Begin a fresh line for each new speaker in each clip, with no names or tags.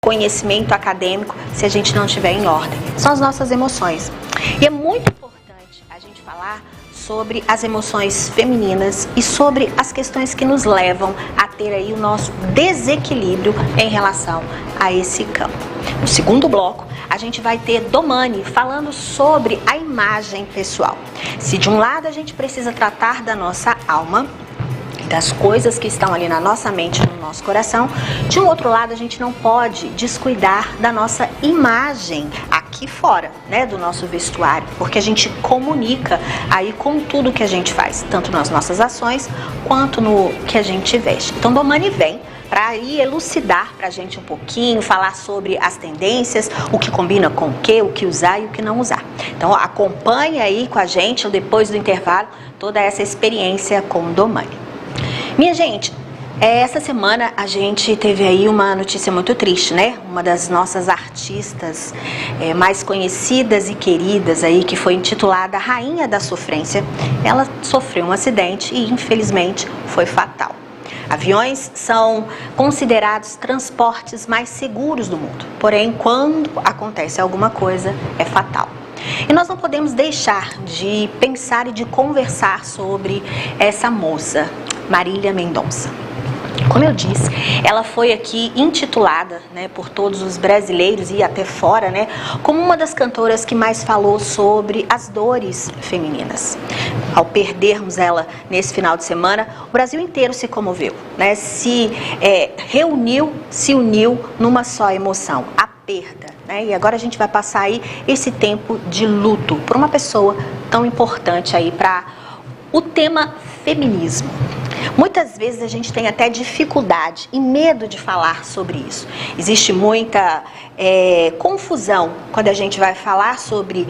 conhecimento acadêmico se a gente não estiver em ordem. São as nossas emoções. E é muito importante a gente falar sobre as emoções femininas e sobre as questões que nos levam a ter aí o nosso desequilíbrio em relação a esse campo. No segundo bloco, a gente vai ter Domani falando sobre a imagem pessoal. Se de um lado a gente precisa tratar da nossa alma, das coisas que estão ali na nossa mente, no nosso coração, de um outro lado a gente não pode descuidar da nossa imagem aqui fora, né, do nosso vestuário, porque a gente comunica aí com tudo que a gente faz, tanto nas nossas ações quanto no que a gente veste. Então Domani vem para ir elucidar para a gente um pouquinho, falar sobre as tendências, o que combina com o que usar e o que não usar. Então acompanhe aí com a gente, depois do intervalo, toda essa experiência com Domani. Minha gente, essa semana a gente teve aí uma notícia muito triste, né? Uma das nossas artistas mais conhecidas e queridas aí, que foi intitulada Rainha da Sofrência, ela sofreu um acidente e infelizmente foi fatal. Aviões são considerados transportes mais seguros do mundo, porém quando acontece alguma coisa é fatal. E nós não podemos deixar de pensar e de conversar sobre essa moça, Marília Mendonça. Como eu disse, ela foi aqui intitulada, né, por todos os brasileiros e até fora, né, como uma das cantoras que mais falou sobre as dores femininas. Ao perdermos ela nesse final de semana, o Brasil inteiro se comoveu, né, se uniu numa só emoção, a perda, né? E agora a gente vai passar aí esse tempo de luto por uma pessoa tão importante aí para o tema feminismo. Muitas vezes a gente tem até dificuldade e medo de falar sobre isso. Existe muita confusão quando a gente vai falar sobre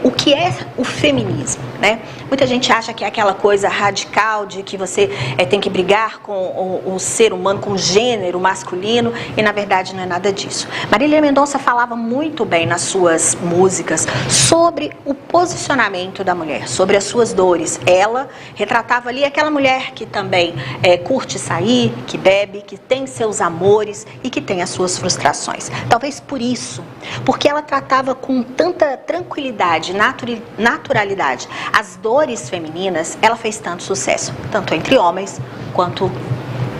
o que é o feminismo, né? Muita gente acha que é aquela coisa radical de que você tem que brigar com o ser humano, com o gênero masculino, e na verdade não é nada disso. Marília Mendonça falava muito bem nas suas músicas sobre o posicionamento da mulher, sobre as suas dores. Ela retratava ali aquela mulher que também curte sair, que bebe, que tem seus amores e que tem as suas frustrações. Talvez por isso, porque ela tratava com tanta tranquilidade, naturalidade, as dores femininas, ela fez tanto sucesso, tanto entre homens quanto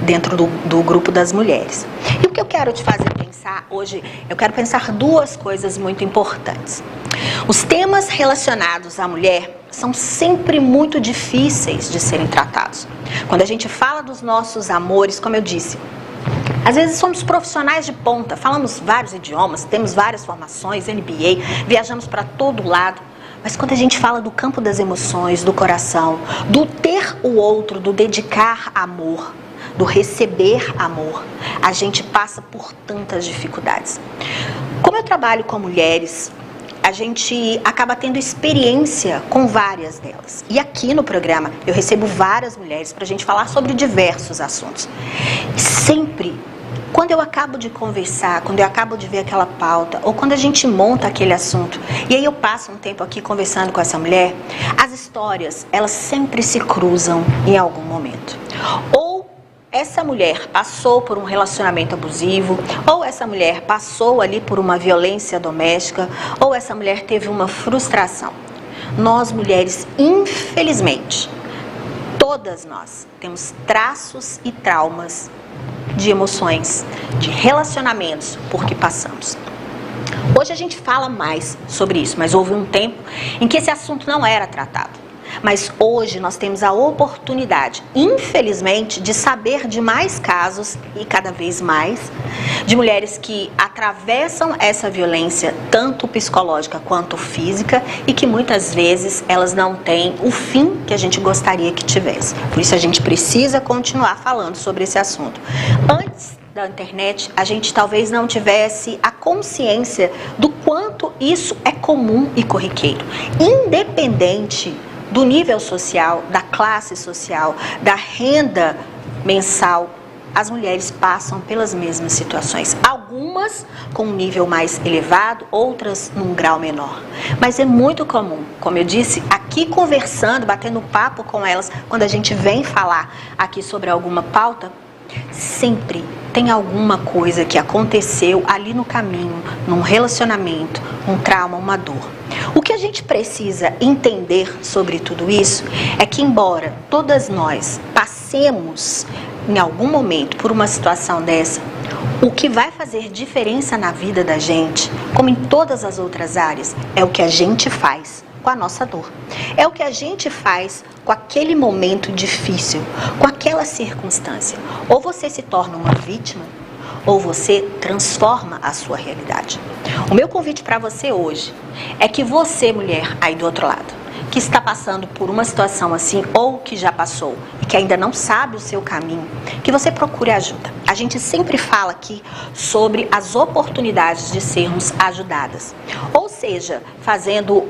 dentro do grupo das mulheres. E o que eu quero te fazer pensar hoje, eu quero pensar duas coisas muito importantes. Os temas relacionados à mulher são sempre muito difíceis de serem tratados. Quando a gente fala dos nossos amores, como eu disse, às vezes somos profissionais de ponta, falamos vários idiomas, temos várias formações, MBA, viajamos para todo lado. Mas quando a gente fala do campo das emoções, do coração, do ter o outro, do dedicar amor, do receber amor, a gente passa por tantas dificuldades. Como eu trabalho com mulheres, a gente acaba tendo experiência com várias delas. E aqui no programa eu recebo várias mulheres para a gente falar sobre diversos assuntos. Sempre, quando eu acabo de conversar, quando eu acabo de ver aquela pauta, ou quando a gente monta aquele assunto, e aí eu passo um tempo aqui conversando com essa mulher, as histórias, elas sempre se cruzam em algum momento. Ou essa mulher passou por um relacionamento abusivo, ou essa mulher passou ali por uma violência doméstica, ou essa mulher teve uma frustração. Nós mulheres, infelizmente, todas nós temos traços e traumas de emoções, de relacionamentos por que passamos. Hoje a gente fala mais sobre isso, mas houve um tempo em que esse assunto não era tratado. Mas hoje nós temos a oportunidade, infelizmente, de saber de mais casos, e cada vez mais, de mulheres que atravessam essa violência, tanto psicológica quanto física, e que muitas vezes elas não têm o fim que a gente gostaria que tivesse. Por isso a gente precisa continuar falando sobre esse assunto. Antes da internet, a gente talvez não tivesse a consciência do quanto isso é comum e corriqueiro, independente do nível social, da classe social, da renda mensal. As mulheres passam pelas mesmas situações, algumas com um nível mais elevado, outras num grau menor. Mas é muito comum, como eu disse, aqui conversando, batendo papo com elas, quando a gente vem falar aqui sobre alguma pauta, Sempre tem alguma coisa que aconteceu ali no caminho, num relacionamento, um trauma, uma dor. O que a gente precisa entender sobre tudo isso é que, embora todas nós passemos em algum momento por uma situação dessa, o que vai fazer diferença na vida da gente, como em todas as outras áreas, é o que a gente faz com a nossa dor. É o que a gente faz com aquele momento difícil, com aquela circunstância. Ou você se torna uma vítima, ou você transforma a sua realidade. O meu convite para você hoje é que você, mulher, aí do outro lado, que está passando por uma situação assim, ou que já passou e que ainda não sabe o seu caminho, que você procure ajuda. A gente sempre fala aqui sobre as oportunidades de sermos ajudadas. Ou seja, fazendo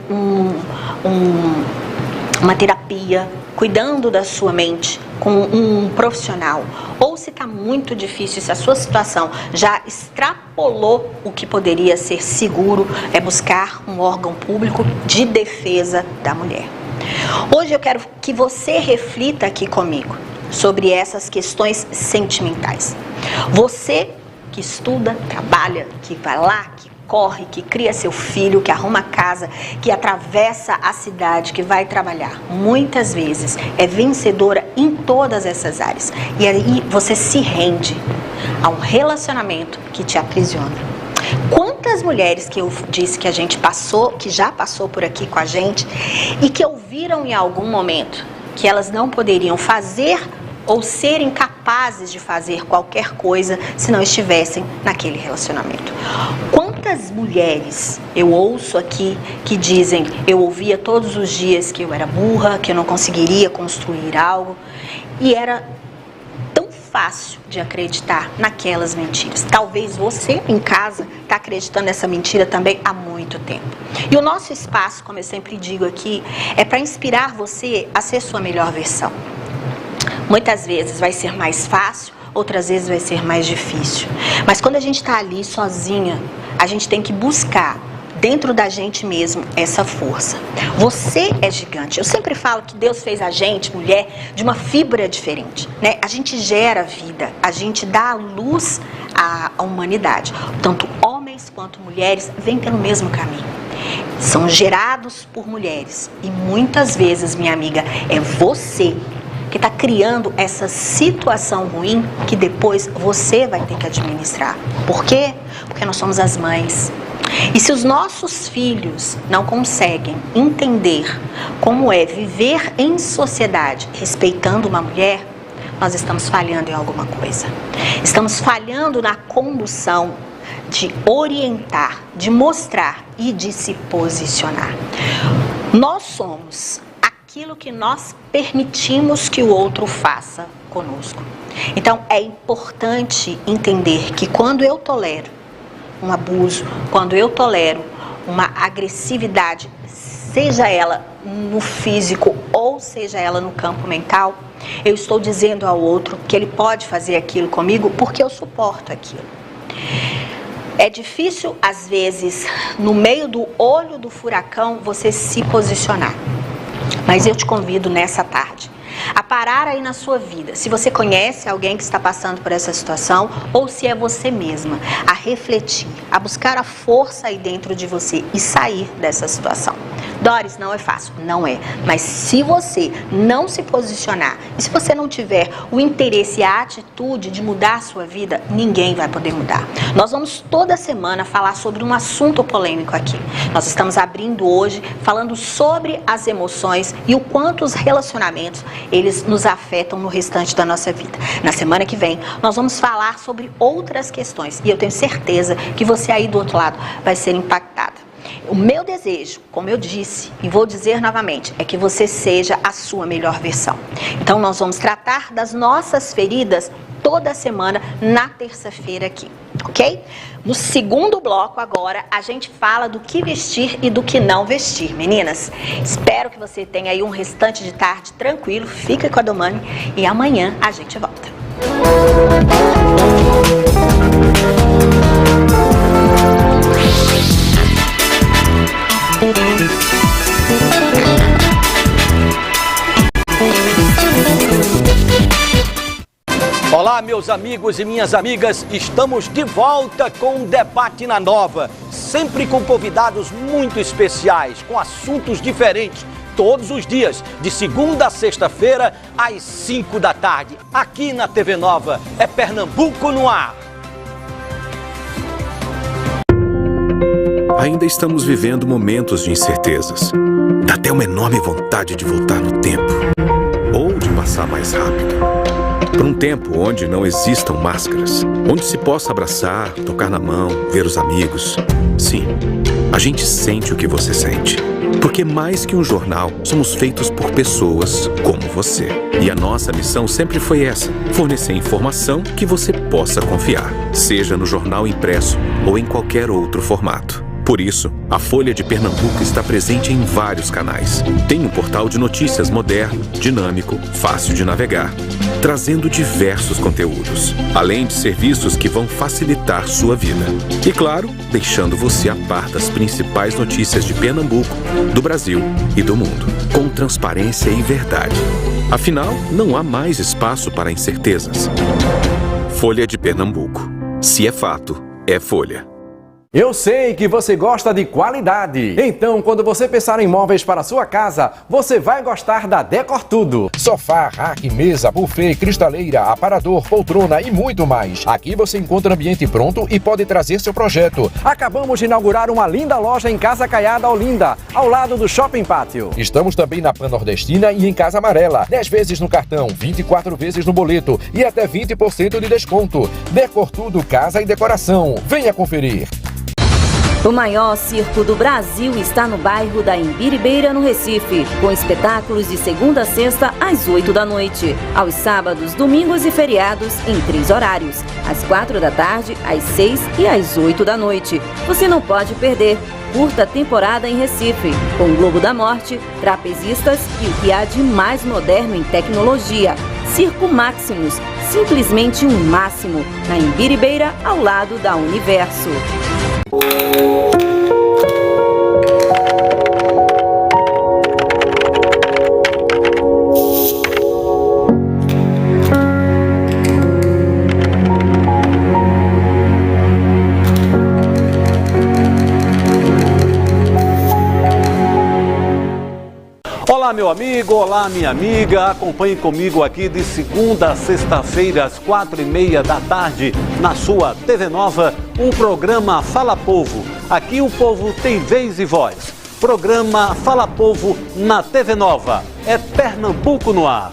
uma terapia, cuidando da sua mente com um profissional, ou se está muito difícil, se a sua situação já extrapolou o que poderia ser seguro, é buscar um órgão público de defesa da mulher. Hoje eu quero que você reflita aqui comigo sobre essas questões sentimentais. Você que estuda, trabalha, que vai lá, que corre, que cria seu filho, que arruma casa, que atravessa a cidade, que vai trabalhar, muitas vezes é vencedora em todas essas áreas. E aí você se rende a um relacionamento que te aprisiona. Quantas mulheres que eu disse que a gente passou, que já passou por aqui com a gente, e que ouviram em algum momento que elas não poderiam fazer ou serem capazes de fazer qualquer coisa se não estivessem naquele relacionamento. Quantas mulheres eu ouço aqui que dizem: eu ouvia todos os dias que eu era burra, que eu não conseguiria construir algo, e era tão fácil de acreditar naquelas mentiras. Talvez você em casa está acreditando nessa mentira também há muito tempo. E o nosso espaço, como eu sempre digo aqui, é para inspirar você a ser sua melhor versão. Muitas vezes vai ser mais fácil, outras vezes vai ser mais difícil. Mas quando a gente está ali sozinha, a gente tem que buscar dentro da gente mesmo essa força. Você é gigante. Eu sempre falo que Deus fez a gente, mulher, de uma fibra diferente, né? A gente gera vida, a gente dá luz à humanidade. Tanto homens quanto mulheres vêm pelo mesmo caminho. São gerados por mulheres. E muitas vezes, minha amiga, é você que está criando essa situação ruim que depois você vai ter que administrar. Por quê? Porque nós somos as mães. E se os nossos filhos não conseguem entender como é viver em sociedade respeitando uma mulher, nós estamos falhando em alguma coisa. Estamos falhando na condução de orientar, de mostrar e de se posicionar. Nós somos aquilo que nós permitimos que o outro faça conosco. Então, é importante entender que quando eu tolero um abuso, quando eu tolero uma agressividade, seja ela no físico ou seja ela no campo mental, eu estou dizendo ao outro que ele pode fazer aquilo comigo porque eu suporto aquilo. É difícil, às vezes, no meio do olho do furacão, você se posicionar. Mas eu te convido nessa tarde a parar aí na sua vida, se você conhece alguém que está passando por essa situação ou se é você mesma, a refletir, a buscar a força aí dentro de você e sair dessa situação. Doris, não é fácil, não é, mas se você não se posicionar e se você não tiver o interesse e a atitude de mudar a sua vida, ninguém vai poder mudar. Nós vamos toda semana falar sobre um assunto polêmico aqui. Nós estamos abrindo hoje falando sobre as emoções e o quanto os relacionamentos eles nos afetam no restante da nossa vida. Na semana que vem, nós vamos falar sobre outras questões e eu tenho certeza que você aí do outro lado vai ser impactada. O meu desejo, como eu disse e vou dizer novamente, é que você seja a sua melhor versão. Então nós vamos tratar das nossas feridas toda semana na terça-feira aqui, ok? No segundo bloco agora a gente fala do que vestir e do que não vestir, meninas. Espero que você tenha aí um restante de tarde tranquilo, fica com a Domani e amanhã a gente volta.
Olá, Olá, meus amigos e minhas amigas, estamos de volta com um Debate na Nova, sempre com convidados muito especiais, com assuntos diferentes, todos os dias, de segunda a sexta-feira, às 5 da tarde, aqui na TV Nova. É Pernambuco no ar.
Ainda estamos vivendo momentos de incertezas. Dá até uma enorme vontade de voltar no tempo, ou de passar mais rápido. Para um tempo onde não existam máscaras, onde se possa abraçar, tocar na mão, ver os amigos. Sim, a gente sente o que você sente. Porque mais que um jornal, somos feitos por pessoas como você. E a nossa missão sempre foi essa: fornecer informação que você possa confiar, seja no jornal impresso ou em qualquer outro formato. Por isso, a Folha de Pernambuco está presente em vários canais. Tem um portal de notícias moderno, dinâmico, fácil de navegar, trazendo diversos conteúdos, além de serviços que vão facilitar sua vida. E claro, deixando você a par das principais notícias de Pernambuco, do Brasil e do mundo, com transparência e verdade. Afinal, não há mais espaço para incertezas. Folha de Pernambuco. Se é fato, é Folha.
Eu sei que você gosta de qualidade. Então, quando você pensar em móveis para a sua casa, você vai gostar da Decor Tudo.
Sofá, rack, mesa, buffet, cristaleira, aparador, poltrona e muito mais. Aqui você encontra o ambiente pronto e pode trazer seu projeto.
Acabamos de inaugurar uma linda loja em Casa Caiada, Olinda, ao lado do Shopping Pátio.
Estamos também na Pan-Nordestina e em Casa Amarela. 10 vezes no cartão, 24 vezes no boleto e até 20% de desconto. Decor Tudo, casa e decoração. Venha conferir.
O maior circo do Brasil está no bairro da Imbiribeira, no Recife, com espetáculos de segunda a sexta às 8 da noite. Aos sábados, domingos e feriados em 3 horários, às 4 da tarde, às 6 e às 8 da noite. Você não pode perder. Curta temporada em Recife, com Globo da Morte, trapezistas e o que há de mais moderno em tecnologia. Circo Maximus, simplesmente um máximo, na Imbiribeira, ao lado da Universo.
Olá, meu amigo, olá, minha amiga. Acompanhe comigo aqui de segunda a sexta-feira, às 4h30 da tarde, na sua TV Nova, o programa Fala Povo. Aqui o povo tem vez e voz. Programa Fala Povo na TV Nova. É Pernambuco no ar.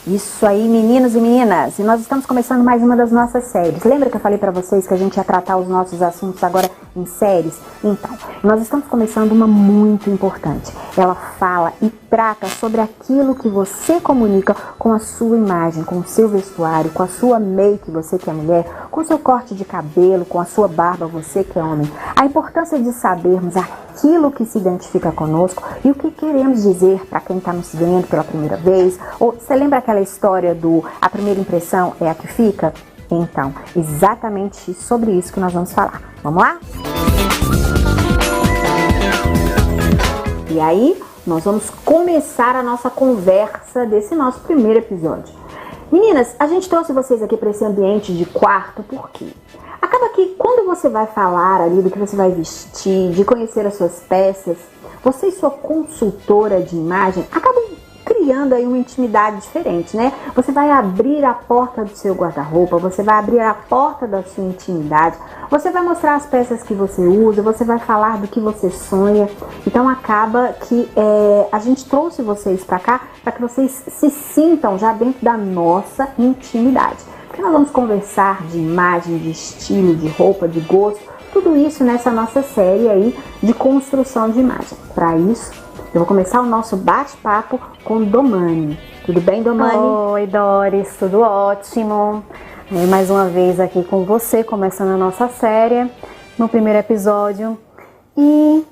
Isso aí, meninos e meninas, e nós estamos começando mais uma das nossas séries. Lembra que eu falei pra vocês que a gente ia tratar os nossos assuntos agora em séries? Então, nós estamos começando uma muito importante. Ela fala e trata sobre aquilo que você comunica com a sua imagem, com o seu vestuário, com a sua make, você que é mulher, com o seu corte de cabelo, com a sua barba, você que é homem. A importância de sabermos aquilo que se identifica conosco e o que queremos dizer para quem está nos vendo pela primeira vez. Ou você lembra aquela história do a primeira impressão é a que fica? Então, exatamente sobre isso que nós vamos falar. Vamos lá? E aí, nós vamos começar a nossa conversa desse nosso primeiro episódio. Meninas, a gente trouxe vocês aqui para esse ambiente de quarto, por quê? Acaba que quando você vai falar ali do que você vai vestir, de conhecer as suas peças, você e sua consultora de imagem acabam criando aí uma intimidade diferente, né? Você vai abrir a porta do seu guarda-roupa, você vai abrir a porta da sua intimidade, você vai mostrar as peças que você usa, você vai falar do que você sonha. Então acaba que a gente trouxe vocês para cá para que vocês se sintam já dentro da nossa intimidade. Porque nós vamos conversar de imagem, de estilo, de roupa, de gosto, tudo isso nessa nossa série aí de construção de imagem. Para isso, eu vou começar o nosso bate-papo com Domani. Tudo bem, Domani?
Oi, Doris, tudo ótimo. Mais uma vez aqui com você, começando a nossa série, no primeiro episódio. E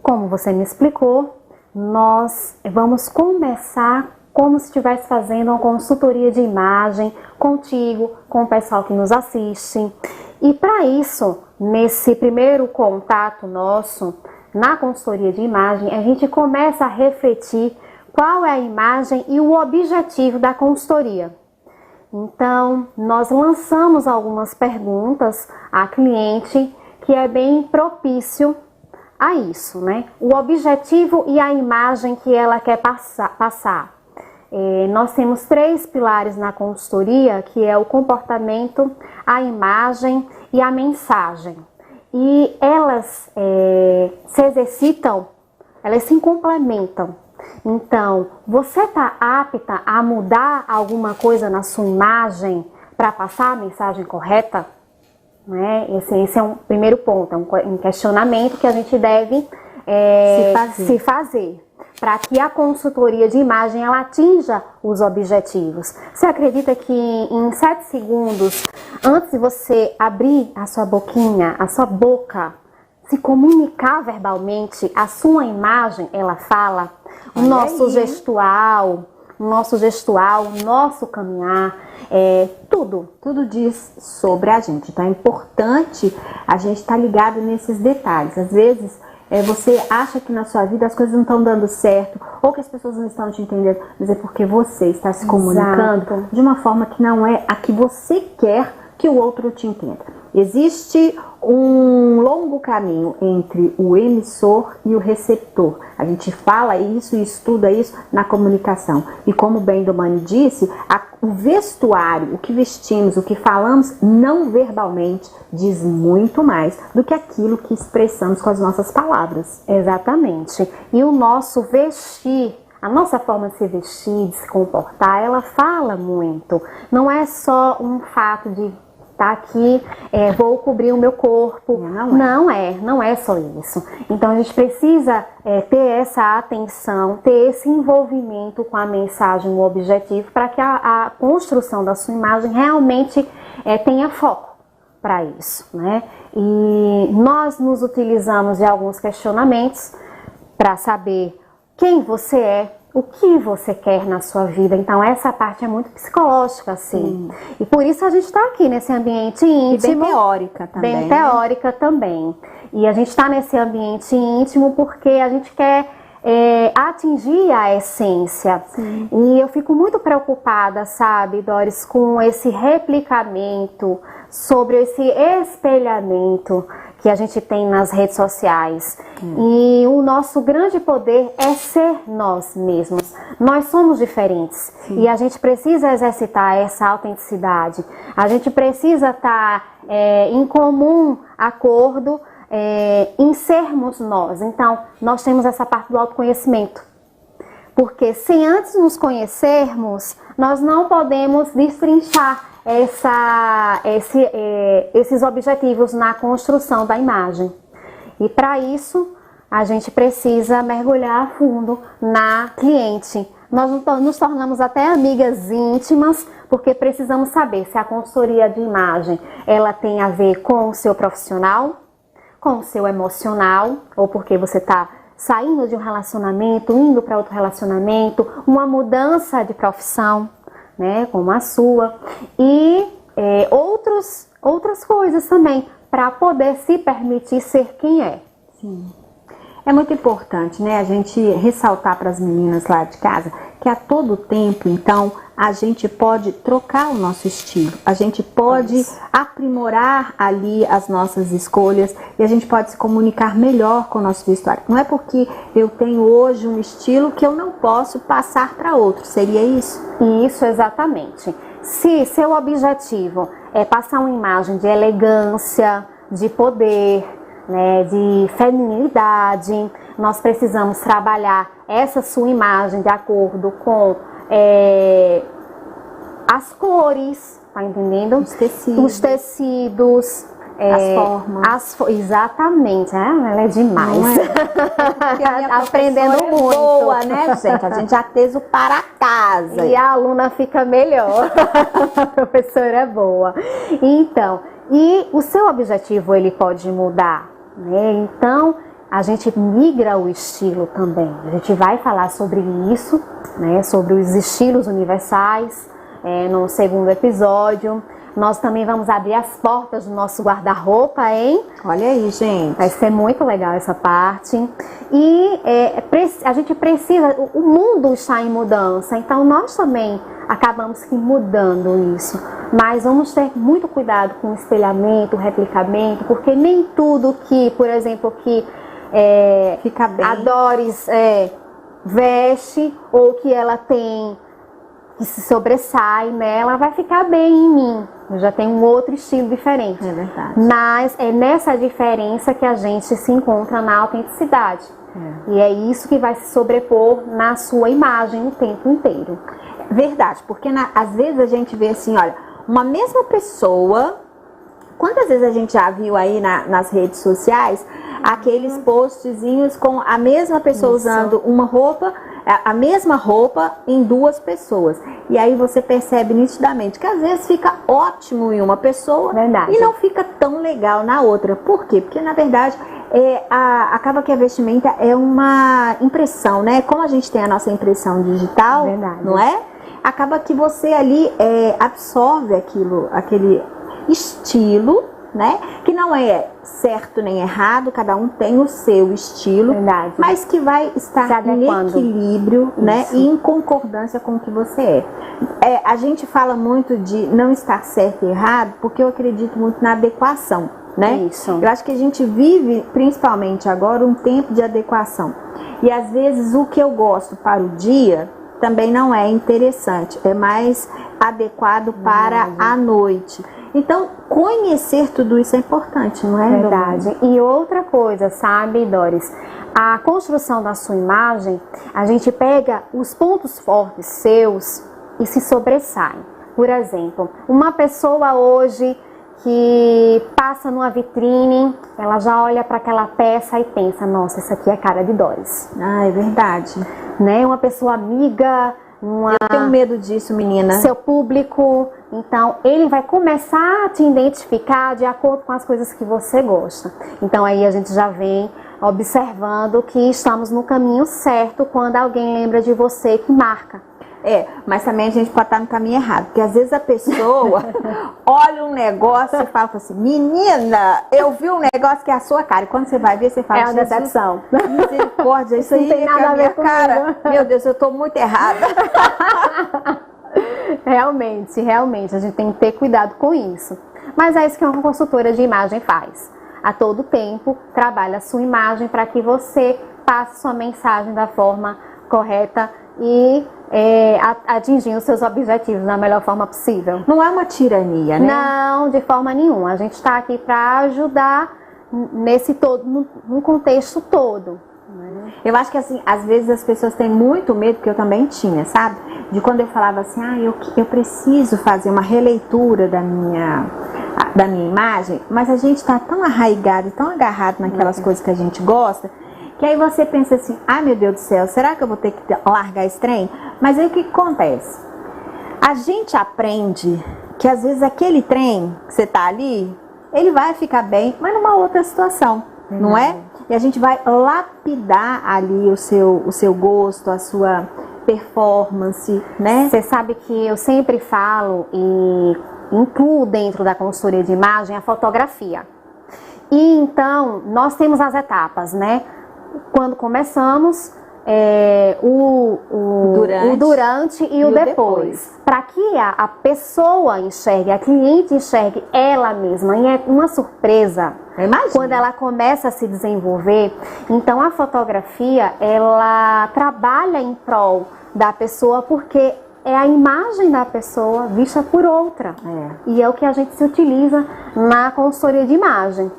como você me explicou, nós vamos começar como se estivesse fazendo uma consultoria de imagem contigo, com o pessoal que nos assiste. E para isso, nesse primeiro contato nosso, na consultoria de imagem, a gente começa a refletir qual é a imagem e o objetivo da consultoria. Então, nós lançamos algumas perguntas à cliente que é bem propício a isso, né? O objetivo e a imagem que ela quer passar. Nós temos 3 pilares na consultoria, que é o comportamento, a imagem e a mensagem. E elas se exercitam, elas se complementam. Então, você está apta a mudar alguma coisa na sua imagem para passar a mensagem correta? Né? Esse é um primeiro ponto, é um questionamento que a gente deve se fazer. Para que a consultoria de imagem ela atinja os objetivos. Você acredita que em 7 segundos, antes de você abrir a sua boquinha, a sua boca, se comunicar verbalmente, a sua imagem, ela fala, o nosso gestual, o nosso caminhar, tudo diz sobre a gente. Então é importante a gente estar ligado nesses detalhes. Às vezes, você acha que na sua vida as coisas não estão dando certo, ou que as pessoas não estão te entendendo, mas é porque você está se comunicando de uma forma que não é a que você quer que o outro te entenda. Existe um longo caminho entre o emissor e o receptor. A gente fala isso e estuda isso na comunicação. E como bem Domani disse, o vestuário, o que vestimos, o que falamos não verbalmente diz muito mais do que aquilo que expressamos com as nossas palavras. Exatamente. E o nosso vestir, a nossa forma de se vestir, de se comportar, ela fala muito. Não é só um fato de tá aqui, vou cobrir o meu corpo. Não é só isso. Então a gente precisa ter essa atenção, ter esse envolvimento com a mensagem, o objetivo, para que a construção da sua imagem realmente tenha foco para isso, né? E nós nos utilizamos de alguns questionamentos para saber quem você é, o que você quer na sua vida. Então essa parte é muito psicológica, assim. E por isso a gente está aqui nesse ambiente íntimo.
E bem teórica também.
Bem teórica também. E a gente está nesse ambiente íntimo porque a gente quer atingir a essência. Sim. E eu fico muito preocupada, sabe, Doris, com esse replicamento, sobre esse espelhamento que a gente tem nas redes sociais. E o nosso grande poder é ser nós mesmos. Nós somos diferentes. Sim. E a gente precisa exercitar essa autenticidade. A gente precisa estar em comum acordo em sermos nós. Então, nós temos essa parte do autoconhecimento. Porque se antes nos conhecermos, nós não podemos destrinchar esses objetivos na construção da imagem. E para isso, a gente precisa mergulhar a fundo na cliente. Nós nos tornamos até amigas íntimas, porque precisamos saber se a consultoria de imagem ela tem a ver com o seu profissional, com o seu emocional, ou porque você está saindo de um relacionamento, indo para outro relacionamento, uma mudança de profissão, né, como a sua, e outras coisas também, para poder se permitir ser quem é.
Sim. É muito importante, né, a gente ressaltar para as meninas lá de casa que a todo tempo, então, a gente pode trocar o nosso estilo, a gente pode aprimorar ali as nossas escolhas e a gente pode se comunicar melhor com o nosso vestuário. Não é porque eu tenho hoje um estilo que eu não posso passar para outro, seria isso?
Isso, exatamente. Se seu objetivo é passar uma imagem de elegância, de poder, né, de feminilidade, nós precisamos trabalhar essa sua imagem de acordo com as cores, tá entendendo? Os tecidos,
as formas.
Exatamente, ela é demais.
Tá aprendendo muito. Boa, né, gente? A gente já fez o para casa.
E a aluna fica melhor. A professora é boa. Então, e o seu objetivo ele pode mudar, né? Então, a gente migra o estilo também. A gente vai falar sobre isso, né, sobre os estilos universais, no segundo episódio. Nós também vamos abrir as portas do nosso guarda-roupa, hein?
Olha aí, gente.
Vai ser muito legal essa parte. E a gente precisa, o mundo está em mudança, então nós também acabamos que mudando isso. Mas vamos ter muito cuidado com o espelhamento, o replicamento, porque nem tudo que, por exemplo, que
fica bem.
A Doris veste ou que ela tem, que se sobressai nela, vai ficar bem em mim. Eu já tenho um outro estilo diferente.
É verdade.
Mas é nessa diferença que a gente se encontra na autenticidade. E é isso que vai se sobrepor na sua imagem o tempo inteiro.
Verdade, porque às vezes a gente vê assim, olha, uma mesma pessoa. Quantas vezes a gente já viu aí nas redes sociais aqueles postzinhos com a mesma pessoa usando uma roupa, a mesma roupa em duas pessoas. E aí você percebe nitidamente que às vezes fica ótimo em uma pessoa e não fica tão legal na outra. Por quê? Porque na verdade acaba que a vestimenta é uma impressão, né? Como a gente tem a nossa impressão digital, não é? Acaba que você ali absorve aquele estilo, né? Que não é certo nem errado, cada um tem o seu estilo, mas que vai estar em equilíbrio, né? E em concordância com o que você é. A gente fala muito de não estar certo e errado, porque eu acredito muito na adequação, né?
Isso.
Eu acho que a gente vive, principalmente agora, um tempo de adequação. E às vezes o que eu gosto para o dia também não é interessante, é mais adequado para a noite. Então, conhecer tudo isso é importante, não é?
Verdade. E outra coisa, sabe, Doris? A construção da sua imagem, a gente pega os pontos fortes seus e se sobressai. Por exemplo, uma pessoa hoje que passa numa vitrine, ela já olha para aquela peça e pensa, nossa, isso aqui é cara de Doris.
Ah, é verdade.
Né? Uma pessoa amiga,
eu tenho medo disso, menina.
Seu público, então ele vai começar a te identificar de acordo com as coisas que você gosta. Então aí a gente já vem observando que estamos no caminho certo quando alguém lembra de você que marca.
Mas também a gente pode estar no caminho errado, porque às vezes a pessoa olha um negócio e fala assim, menina, eu vi um negócio que é a sua cara, e quando você vai ver, você fala,
é uma decepção.
Misericórdia, isso aí
não tem nada a ver com a minha cara.
Meu Deus, eu estou muito errada.
Realmente, a gente tem que ter cuidado com isso. Mas é isso que uma consultora de imagem faz. A todo tempo, trabalha a sua imagem para que você passe sua mensagem da forma correta e atingindo os seus objetivos da melhor forma possível.
Não é uma tirania, né?
Não, de forma nenhuma. A gente está aqui para ajudar nesse todo, no contexto todo.
Eu acho que assim, às vezes as pessoas têm muito medo, que eu também tinha, sabe? De quando eu falava assim, eu preciso fazer uma releitura da minha imagem, mas a gente está tão arraigado e tão agarrado naquelas coisas que a gente gosta, que aí você pensa assim, meu Deus do céu, será que eu vou ter que largar esse trem? Mas aí o que acontece? A gente aprende que às vezes aquele trem que você tá ali, ele vai ficar bem, mas numa outra situação, não é? E a gente vai lapidar ali o seu gosto, a sua performance, né?
Você sabe que eu sempre falo e incluo dentro da consultoria de imagem a fotografia. E então, nós temos as etapas, né? Quando começamos, o durante e o depois. Para que a pessoa enxergue, a cliente enxergue ela mesma. E é uma surpresa.
Imagina.
Quando ela começa a se desenvolver, então a fotografia, ela trabalha em prol da pessoa porque é a imagem da pessoa vista por outra. E é o que a gente se utiliza na consultoria de imagem.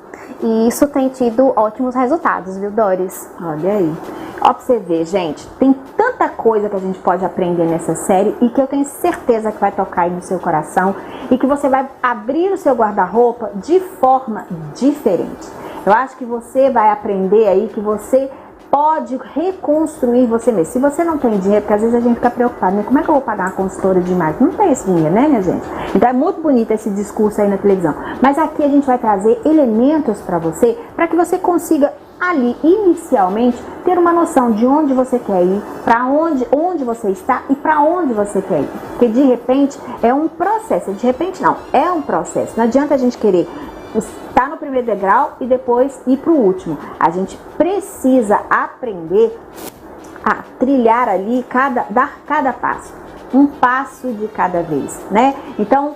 E isso tem tido ótimos resultados, viu, Doris?
Olha aí. Ó, pra você ver, gente, tem tanta coisa que a gente pode aprender nessa série e que eu tenho certeza que vai tocar aí no seu coração e que você vai abrir o seu guarda-roupa de forma diferente. Eu acho que você vai aprender aí que você pode reconstruir você mesmo. Se você não tem dinheiro, porque às vezes a gente fica preocupado, né? Como é que eu vou pagar uma consultora de imagem? Não tem esse dinheiro, né, minha gente? Então é muito bonito esse discurso aí na televisão. Mas aqui a gente vai trazer elementos para você, para que você consiga ali, inicialmente, ter uma noção de onde você quer ir, para onde você está e para onde você quer ir. Porque de repente é um processo, de repente não, é um processo. Não adianta a gente querer estar no primeiro degrau e depois ir para o último. A gente precisa aprender a trilhar ali, dar cada passo, um passo de cada vez, né? Então,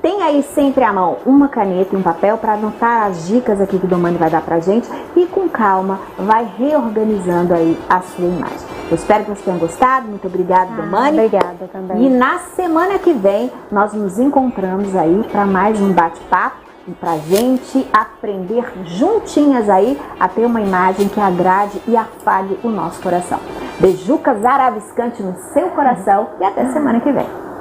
tem aí sempre à mão uma caneta e um papel para anotar as dicas aqui que o Domani vai dar pra gente e com calma vai reorganizando aí a sua imagem. Eu espero que vocês tenham gostado. Muito obrigada, Domani.
Obrigada também.
E na semana que vem nós nos encontramos aí para mais um bate-papo e pra gente aprender juntinhas aí a ter uma imagem que agrade e afague o nosso coração. Beijucas araviscante no seu coração e até semana que vem.